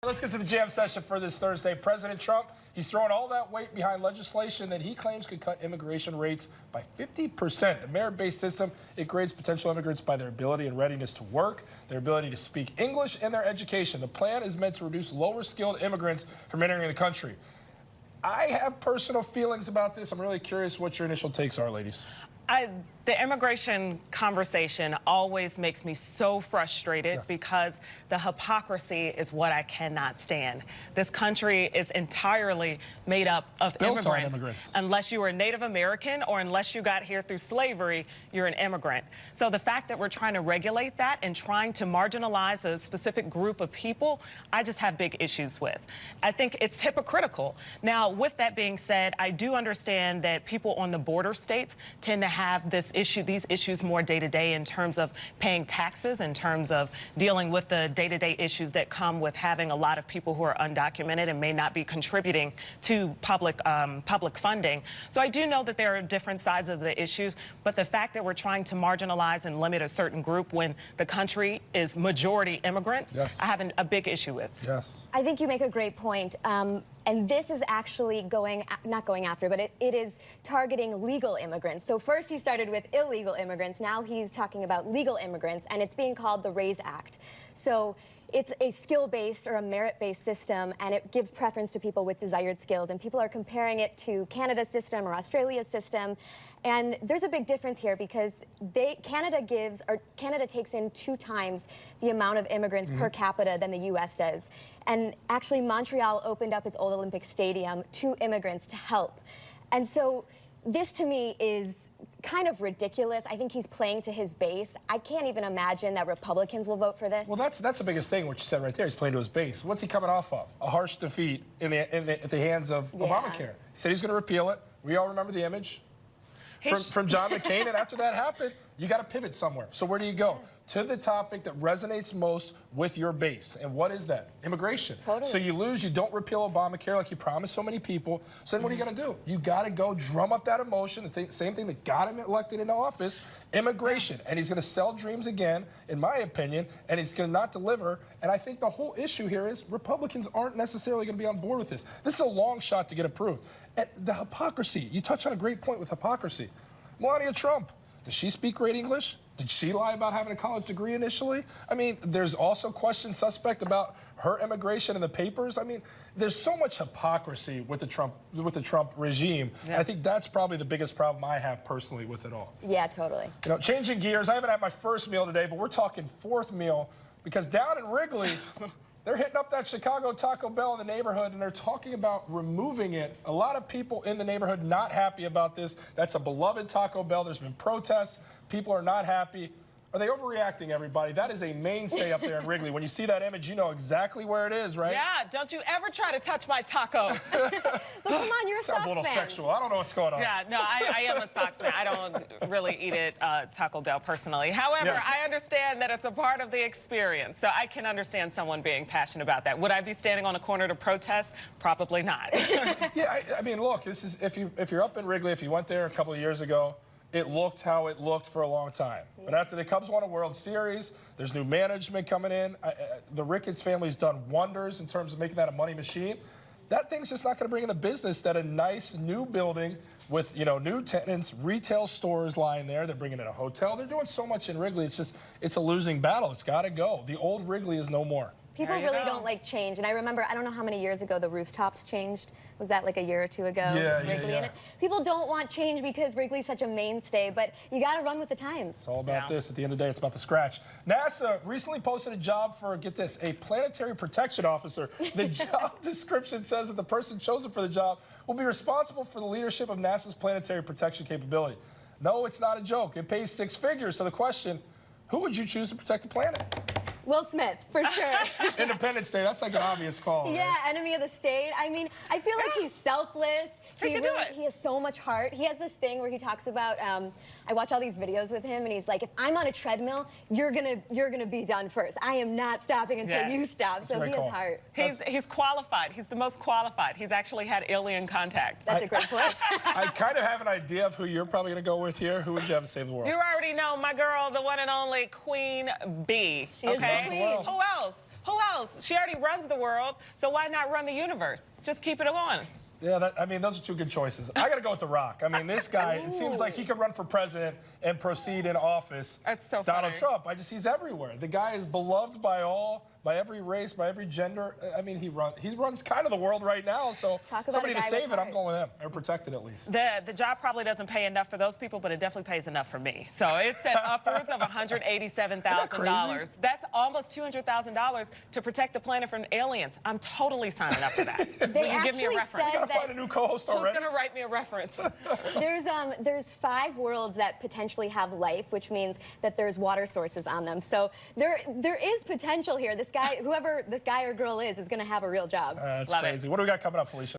Let's get to the jam session for this Thursday. President Trump, he's throwing all that weight behind legislation that he claims could cut immigration rates by 50%. The merit-based system, it grades potential immigrants by their ability and readiness to work, their ability to speak English, and their education. The plan is meant to reduce lower-skilled immigrants from entering the country. I have personal feelings about this. I'm really curious what your initial takes are, ladies. The immigration conversation always makes me so frustrated because the hypocrisy is what I cannot stand. This country is entirely made up of immigrants. Unless you were a Native American or unless you got here through slavery, you're an immigrant. So the fact that we're trying to regulate that and trying to marginalize a specific group of people, I just have big issues with. I think it's hypocritical. Now, with that being said, I do understand that people on the border states tend to have these issues more day-to-day in terms of paying taxes, in terms of dealing with the day-to-day issues that come with having a lot of people who are undocumented and may not be contributing to public funding. So I do know that there are different sides of the issues, but the fact that we're trying to marginalize and limit a certain group when the country is majority immigrants, I have a big issue with. I think you make a great point. And this is actually not going after, but it is targeting legal immigrants. So first he started with illegal immigrants. Now he's talking about legal immigrants, and it's being called the RAISE Act. So it's a skill-based or a merit-based system, and it gives preference to people with desired skills. And people are comparing it to Canada's system or Australia's system. And there's a big difference here because Canada takes in 2 times the amount of immigrants per capita than the U.S. does. And actually, Montreal opened up its old Olympic Stadium to immigrants to help. And so this, to me, is kind of ridiculous. I think he's playing to his base. I can't even imagine that Republicans will vote for this. Well, that's the biggest thing, what you said right there. He's playing to his base. What's he coming off of? A harsh defeat at the hands of Obamacare. He said he's going to repeal it. We all remember the image from John McCain, and after that happened, you got to pivot somewhere. So where do you go? To the topic that resonates most with your base. And what is that? Immigration. Totally. So you lose, you don't repeal Obamacare like you promised so many people. So then what are you going to do? You got to go drum up that emotion, the same thing that got him elected into office, immigration. And he's going to sell dreams again, in my opinion, and he's going to not deliver. And I think the whole issue here is Republicans aren't necessarily going to be on board with this. This is a long shot to get approved. And the hypocrisy, you touch on a great point with hypocrisy. Melania Trump, does she speak great English? Did she lie about having a college degree initially? I mean, there's also question suspect about her immigration in the papers. I mean, there's so much hypocrisy with the Trump regime. I think that's probably the biggest problem I have personally with it all. Yeah, totally. You know, changing gears, I haven't had my first meal today, but we're talking 4th meal because down in Wrigley, they're hitting up that Chicago Taco Bell in the neighborhood, and they're talking about removing it. A lot of people in the neighborhood not happy about this. That's a beloved Taco Bell. There's been protests. People are not happy. Are they overreacting, everybody? That is a mainstay up there in Wrigley. When you see that image, you know exactly where it is, right? Yeah, don't you ever try to touch my tacos. But come on, you're a Sox Sounds a little fan. sexual. I don't know what's going on. Yeah, no, I am a Sox fan. I don't really eat at Taco Bell personally. However, I understand that it's a part of the experience, so I can understand someone being passionate about that. Would I be standing on a corner to protest? Probably not. Yeah, I mean, look, this is if you're up in Wrigley, if you went there a couple of years ago, it looked how it looked for a long time. But after the Cubs won a World Series, there's new management coming in. The Ricketts family's done wonders in terms of making that a money machine. That thing's just not going to bring in the business that a nice new building with, you know, new tenants, retail stores lying there. They're bringing in a hotel. They're doing so much in Wrigley. It's a losing battle. It's got to go. The old Wrigley is no more. People really don't like change. And I remember, I don't know how many years ago the rooftops changed. Was that like a year or 2 ago? Wrigley? And people don't want change because Wrigley's such a mainstay, but you got to run with the times. It's all about this. At the end of the day, it's about the scratch. NASA recently posted a job for, get this, a planetary protection officer. The job description says that the person chosen for the job will be responsible for the leadership of NASA's planetary protection capability. No, it's not a joke. It pays 6 figures. So the question, who would you choose to protect the planet? Will Smith, for sure. Independence Day, that's like an obvious call. Yeah, right? Enemy of the state. I mean, I feel like he's selfless. He has so much heart. He has this thing where he talks about, I watch all these videos with him, and he's like, if I'm on a treadmill, you're gonna be done first. I am not stopping until you stop. So he has heart. He's qualified. He's the most qualified. He's actually had alien contact. That's a great point. I kind of have an idea of who you're probably going to go with here. Who would you have to save the world? You already know my girl, the one and only Queen Bee. She is the queen. Who else? Who else? She already runs the world, so why not run the universe? Just keep it on. Yeah, I mean, those are two good choices. I got to go with The Rock. I mean, this guy, it seems like he could run for president and proceed in office. That's so Donald funny. Trump, he's everywhere. The guy is beloved by all, by every race, by every gender. I mean, he runs kind of the world right now, so Talk about somebody a to guy save with it, I'm heart. going with him. Or protect it at least. The job probably doesn't pay enough for those people, but it definitely pays enough for me. So it's at upwards of $187,000. That's almost $200,000 to protect the planet from aliens. I'm totally signing up for that. Will you give me a actually reference? said Gotta that- find a new co-host Who's already. going to write me a reference? There's 5 worlds that potentially have life, which means that there's water sources on them. So there is potential here. This guy, whoever this guy or girl is going to have a real job. That's Love it. crazy. What do we got coming up, Felicia?